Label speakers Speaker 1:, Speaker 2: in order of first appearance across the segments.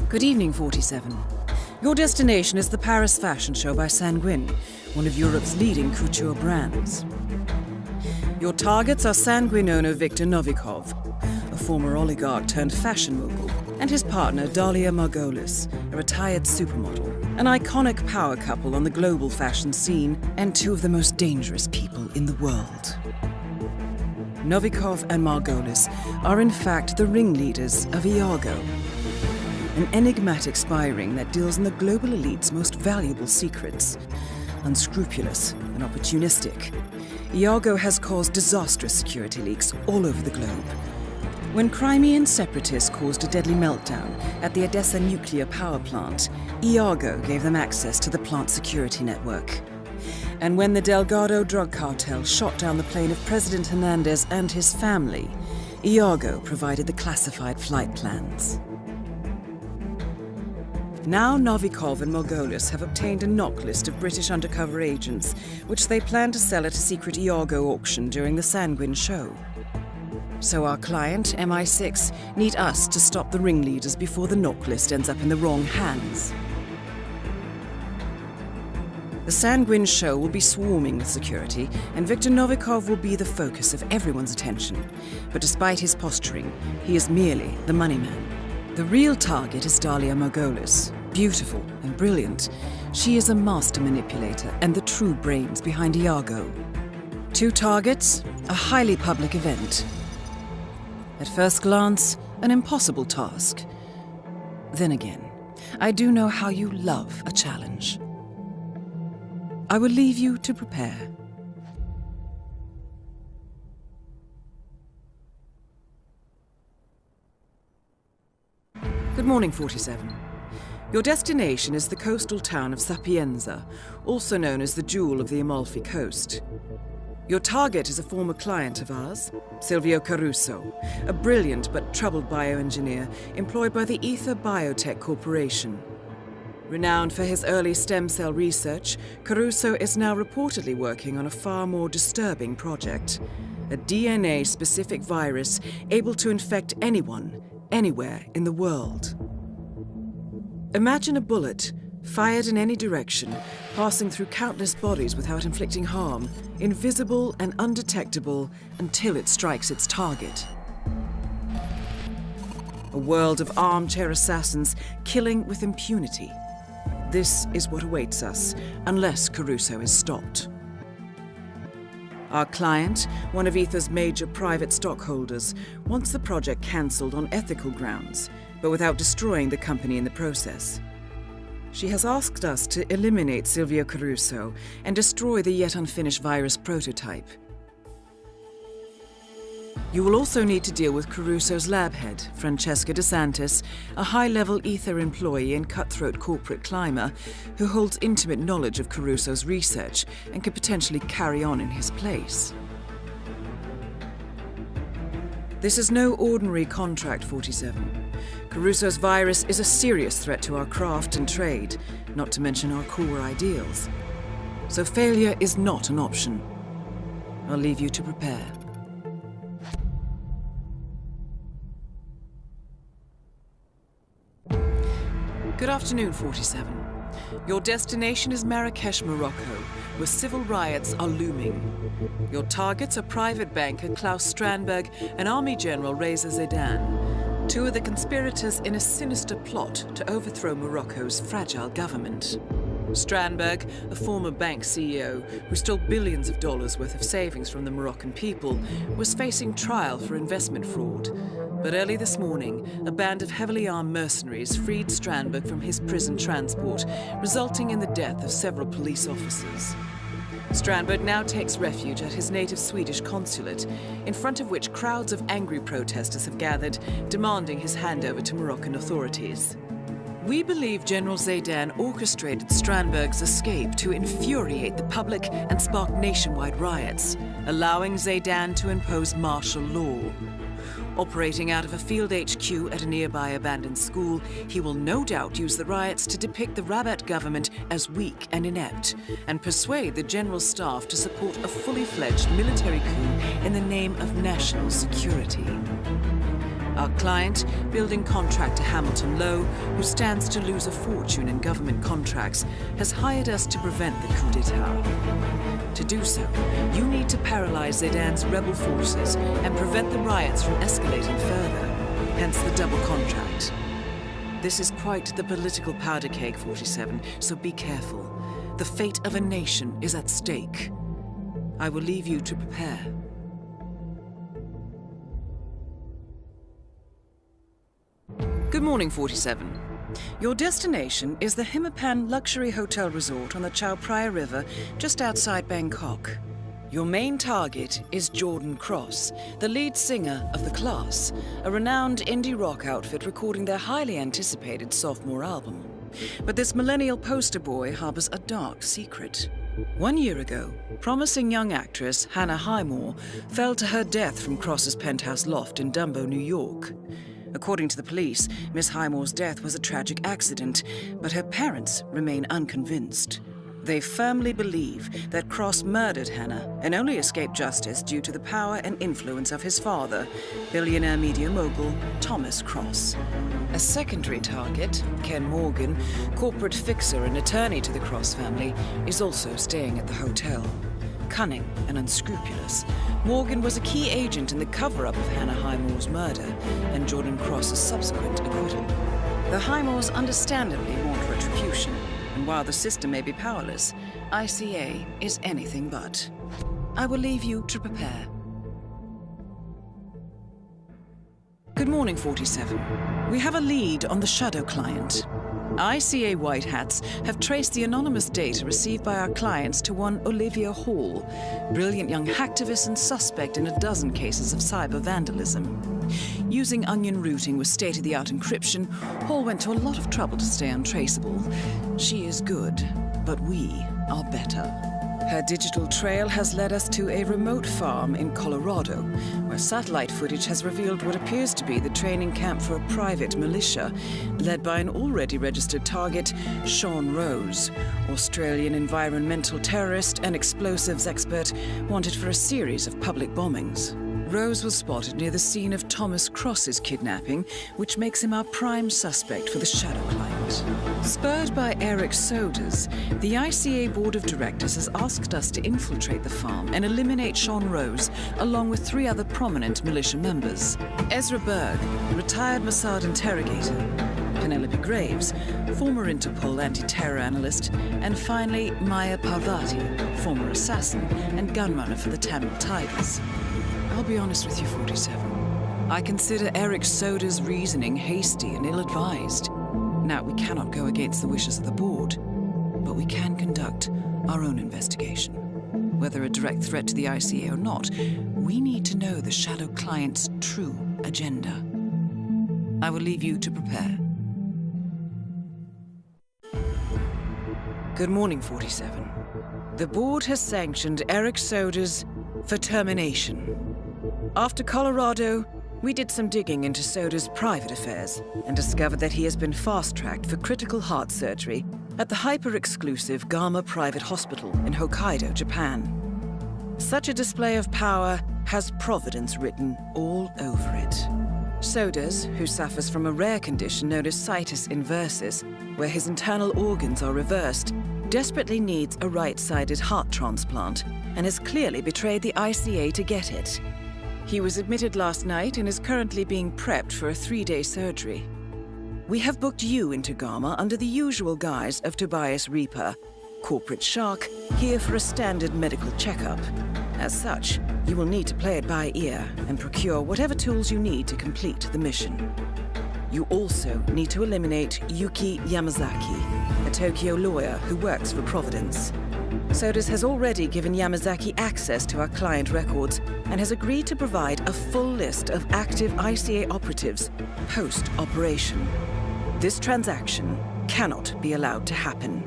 Speaker 1: Good evening, 47. Your destination is the Paris fashion show by Sanguine, one of Europe's leading couture brands. Your targets are Sanguine owner Viktor Novikov, a former oligarch turned fashion mogul, and his partner Dalia Margolis, a retired supermodel, an iconic power couple on the global fashion scene and two of the most dangerous people in the world. Novikov and Margolis are in fact the ringleaders of Iago, an enigmatic spy ring that deals in the global elite's most valuable secrets. Unscrupulous and opportunistic, Iago has caused disastrous security leaks all over the globe. When Crimean separatists caused a deadly meltdown at the Odessa nuclear power plant, Iago gave them access to the plant's security network. And when the Delgado drug cartel shot down the plane of President Hernandez and his family, Iago provided the classified flight plans. Now Novikov and Margolis have obtained a knock list of British undercover agents, which they plan to sell at a secret Iago auction during the Sanguine show. So our client, MI6, need us to stop the ringleaders before the knock list ends up in the wrong hands. The Sanguine show will be swarming with security, and Viktor Novikov will be the focus of everyone's attention. But despite his posturing, he is merely the money man. The real target is Dalia Margolis. Beautiful and brilliant, she is a master manipulator and the true brains behind Iago. Two targets, a highly public event. At first glance, an impossible task. Then again, I do know how you love a challenge. I will leave you to prepare. Good morning, 47. Your destination is the coastal town of Sapienza, also known as the Jewel of the Amalfi Coast. Your target is a former client of ours, Silvio Caruso, a brilliant but troubled bioengineer employed by the Ether Biotech Corporation. Renowned for his early stem cell research, Caruso is now reportedly working on a far more disturbing project, a DNA-specific virus able to infect anyone, anywhere in the world. Imagine a bullet, fired in any direction, passing through countless bodies without inflicting harm, invisible and undetectable until it strikes its target. A world of armchair assassins killing with impunity. This is what awaits us, unless Caruso is stopped. Our client, one of Ether's major private stockholders, wants the project cancelled on ethical grounds, but without destroying the company in the process. She has asked us to eliminate Silvio Caruso and destroy the yet unfinished virus prototype. You will also need to deal with Caruso's lab head, Francesca DeSantis, a high-level Ether employee and cutthroat corporate climber who holds intimate knowledge of Caruso's research and could potentially carry on in his place. This is no ordinary contract, 47. Caruso's virus is a serious threat to our craft and trade, not to mention our core ideals. So failure is not an option. I'll leave you to prepare. Good afternoon, 47. Your destination is Marrakesh, Morocco, where civil riots are looming. Your targets are private banker Klaus Strandberg and Army General Reza Zaidan, two of the conspirators in a sinister plot to overthrow Morocco's fragile government. Strandberg, a former bank CEO who stole billions of dollars worth of savings from the Moroccan people, was facing trial for investment fraud. But early this morning, a band of heavily armed mercenaries freed Strandberg from his prison transport, resulting in the death of several police officers. Strandberg now takes refuge at his native Swedish consulate, in front of which crowds of angry protesters have gathered, demanding his handover to Moroccan authorities. We believe General Zaidan orchestrated Strandberg's escape to infuriate the public and spark nationwide riots, allowing Zaidan to impose martial law. Operating out of a field HQ at a nearby abandoned school, he will no doubt use the riots to depict the Rabat government as weak and inept, and persuade the general staff to support a fully fledged military coup in the name of national security. Our client, building contractor Hamilton Lowe, who stands to lose a fortune in government contracts, has hired us to prevent the coup d'etat. To do so, you need to paralyze Zidane rebel forces and prevent the riots from escalating further, hence the double contract. This is quite the political powder keg, 47, so be careful. The fate of a nation is at stake. I will leave you to prepare. Good morning, 47. Your destination is the Hitman luxury hotel resort on the Chao Phraya River, just outside Bangkok. Your main target is Jordan Cross, the lead singer of The Class, a renowned indie rock outfit recording their highly anticipated sophomore album. But this millennial poster boy harbors a dark secret. 1 year ago, promising young actress Hannah Highmore fell to her death from Cross's penthouse loft in Dumbo, New York. According to the police, Miss Highmore's death was a tragic accident, but her parents remain unconvinced. They firmly believe that Cross murdered Hannah and only escaped justice due to the power and influence of his father, billionaire media mogul Thomas Cross. A secondary target, Ken Morgan, corporate fixer and attorney to the Cross family, is also staying at the hotel. Cunning and unscrupulous, Morgan was a key agent in the cover-up of Hannah Highmore's murder and Jordan Cross's subsequent acquittal. The Highmores understandably want retribution, and while the system may be powerless, ICA is anything but. I will leave you to prepare. Good morning, 47. We have a lead on the Shadow client. ICA White Hats have traced the anonymous data received by our clients to one Olivia Hall, brilliant young hacktivist and suspect in a dozen cases of cyber vandalism. Using onion routing with state-of-the-art encryption, Hall went to a lot of trouble to stay untraceable. She is good, but we are better. Her digital trail has led us to a remote farm in Colorado, where satellite footage has revealed what appears to be the training camp for a private militia, led by an already registered target, Sean Rose, Australian environmental terrorist and explosives expert wanted for a series of public bombings. Rose was spotted near the scene of Thomas Cross's kidnapping, which makes him our prime suspect for the Shadow client. Spurred by Eric Soders, the ICA Board of Directors has asked us to infiltrate the farm and eliminate Sean Rose, along with 3 other prominent militia members. Ezra Berg, retired Mossad interrogator, Penelope Graves, former Interpol anti-terror analyst, and finally Maya Parvati, former assassin and gunrunner for the Tamil Tigers. I'll be honest with you, 47. I consider Eric Soda's reasoning hasty and ill-advised. Now, we cannot go against the wishes of the board, but we can conduct our own investigation. Whether a direct threat to the ICA or not, we need to know the Shadow client's true agenda. I will leave you to prepare. Good morning, 47. The board has sanctioned Eric Soda's for termination. After Colorado, we did some digging into Soda's private affairs and discovered that he has been fast-tracked for critical heart surgery at the hyper-exclusive Gama Private Hospital in Hokkaido, Japan. Such a display of power has Providence written all over it. Sodas, who suffers from a rare condition known as situs inversus, where his internal organs are reversed, desperately needs a right-sided heart transplant and has clearly betrayed the ICA to get it. He was admitted last night and is currently being prepped for a 3-day surgery. We have booked you into Gama under the usual guise of Tobias Reaper, corporate shark, here for a standard medical checkup. As such, you will need to play it by ear and procure whatever tools you need to complete the mission. You also need to eliminate Yuki Yamazaki, a Tokyo lawyer who works for Providence. Sodas has already given Yamazaki access to our client records and has agreed to provide a full list of active ICA operatives post-operation. This transaction cannot be allowed to happen.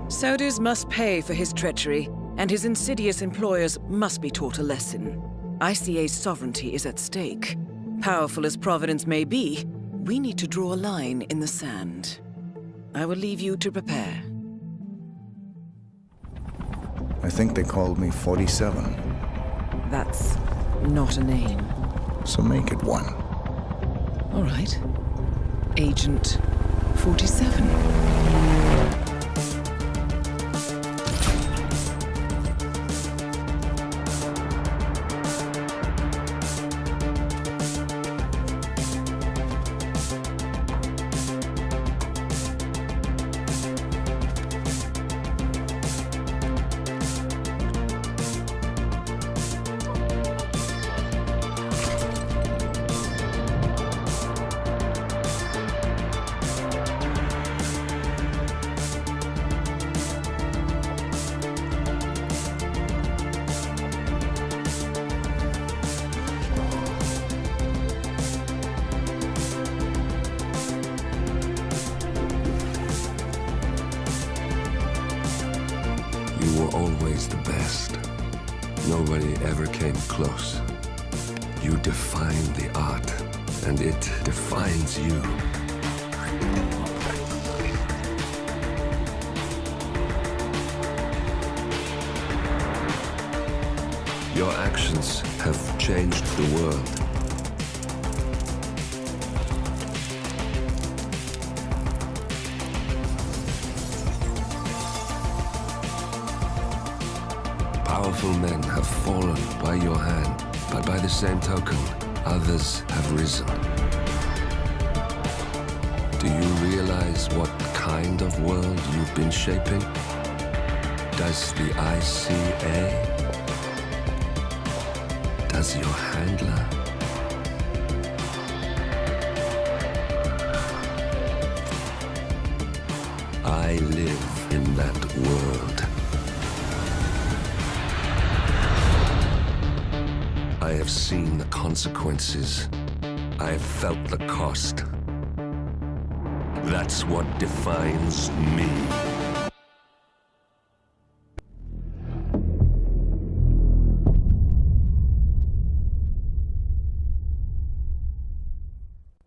Speaker 1: Sodas must pay for his treachery, and his insidious employers must be taught a lesson. ICA's sovereignty is at stake. Powerful as Providence may be, we need to draw a line in the sand. I will leave you to prepare.
Speaker 2: I think they called me 47.
Speaker 1: That's not a name.
Speaker 2: So make it one.
Speaker 1: All right. Agent 47.
Speaker 3: You were always the best. Nobody ever came close. You defined the art, and it defines you. Your actions have changed the world. Powerful men have fallen by your hand, but by the same token, others have risen. Do you realize what kind of world you've been shaping? Does the ICA? Does your handler? I live in that world. I have seen the consequences. I have felt the cost. That's what defines me.